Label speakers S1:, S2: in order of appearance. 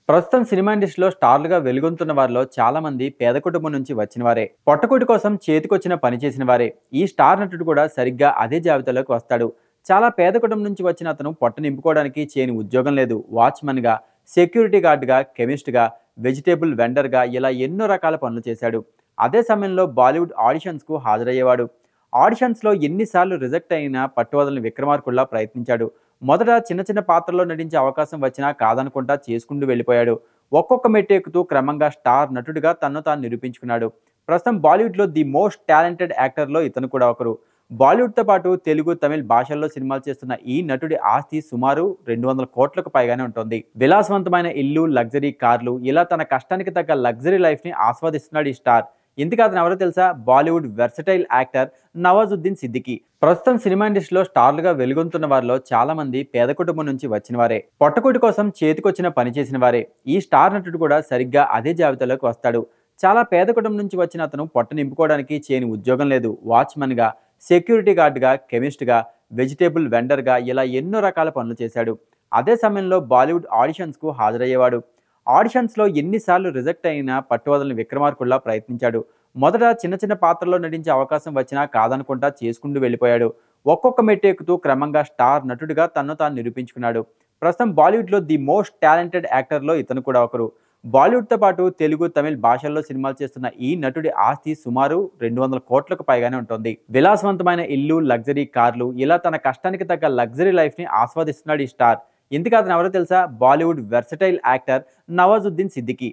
S1: ప్రస్తుతం సినిమా ఇండస్ట్రీలో స్టార్లుగా వెలుగొందుతున్న వారిలో చాలా మంది పేద కుటుంబం నుంచి వచ్చిన వారే. పొట్టకూటి కోసం చేతికొచ్చిన పని చేసిన వారే. ఈ స్టార్ నటుడు కూడా సరిగ్గా అదే జాబితాలోకి వస్తాడు. చాలా పేద కుటుంబం నుంచి వచ్చిన అతను పొట్ట నింపుకోవడానికి చేయని ఉద్యోగం లేదు. వాచ్‌మన్‌గా, సెక్యూరిటీ గార్డ్‌గా, కెమిస్ట్‌గా, వెజిటబుల్ వెండర్‌గా ఇలా ఎన్నో రకాల పనులు చేశాడు. అదే సమయంలో బాలీవుడ్ ఆడిషన్స్‌కు హాజరయ్యేవాడు. ఆడిషన్స్‌లో ఎన్నిసార్లు రిజెక్ట్ అయినా పట్టువదలని విక్రమార్కుడిలా ప్రయత్నించాడు. మొదట చిన్న చిన్న పాత్రల్లో నటించే అవకాశం వచ్చినా కాదనకుండా చేసుకుంటూ వెళ్ళిపోయాడు. ఒక్కొక్క మెట్టు ఎక్కుతూ క్రమంగా స్టార్ నటుడిగా తనను తాను నిరూపించుకున్నాడు. ప్రస్తుతం బాలీవుడ్‌లో ది మోస్ట్ టాలెంటెడ్ యాక్టర్‌లో ఇతను కూడా ఒకరు. బాలీవుడ్‌తో పాటు తెలుగు, తమిళ్ భాషల్లో సినిమాలు చేస్తున్న ఈ నటుడి ఆస్తి సుమారు 200 కోట్లకు పైగానే ఉంటుంది. విలాసవంతమైన ఇల్లు, లగ్జరీ కార్లు ఇలా తన కష్టానికి తగ్గ లగ్జరీ లైఫ్‌ని ఆస్వాదిస్తున్నాడు ఈ స్టార్. ఇంతకీ అతను ఎవరో తెలుసా? Bollywood versatile actor Nawazuddin Siddiqui. ప్రస్తుతం సినిమా ఇండస్ట్రీలో స్టార్లుగా వెలుగొందుతున్న వారిలో చాలా మంది పేద కుటుంబం నుంచి వచ్చిన వారే. పొట్టకూటి కోసం చేతికొచ్చిన పని చేసిన వారే. ఈ స్టార్ నటుడు కూడా సరిగ్గా అదే జాబితాలోకి వస్తాడు. చాలా పేద కుటుంబం నుంచి వచ్చిన అతను పొట్ట నింపుకోవడానికి చేయని ఉద్యోగం లేదు. వాచ్‌మన్‌గా, సెక్యూరిటీ గార్డ్‌గా, కెమిస్ట్‌గా, వెజిటబుల్ వెండర్‌గా ఇలా ఎన్నో రకాల పనులు చేశాడు. అదే సమయంలో బాలీవుడ్ ఆడిషన్స్‌కు హాజరయ్యేవాడు. ఆడిషన్స్‌లో ఎన్నిసార్లు రిజెక్ట్ అయినా పట్టువదలని విక్రమార్కుడిలా ప్రయత్నించాడు. మొదట చిన్న చిన్న పాత్రల్లో నటించే అవకాశం వచ్చినా కాదనకుండా చేసుకుంటూ వెళ్ళిపోయాడు. ఒక్కొక్క మెట్టు ఎక్కుతూ క్రమంగా స్టార్ నటుడిగా తనను తాను నిరూపించుకున్నాడు. ప్రస్తుతం బాలీవుడ్‌లో ది మోస్ట్ టాలెంటెడ్ యాక్టర్‌లో ఇతను కూడా ఒకరు. బాలీవుడ్‌తో పాటు తెలుగు, తమిళ్ భాషల్లో సినిమాలు చేస్తున్న ఈ నటుడి ఆస్తి సుమారు 200 కోట్లకు పైగానే ఉంటుంది. విలాసవంతమైన ఇల్లు, లగ్జరీ కార్లు ఇలా తన కష్టానికి తగ్గ లగ్జరీ లైఫ్‌ని ఆస్వాదిస్తున్నాడు ఈ స్టార్. ఇంతకీ అతను ఎవరో తెలుసా? Bollywood versatile actor Nawazuddin Siddiqui.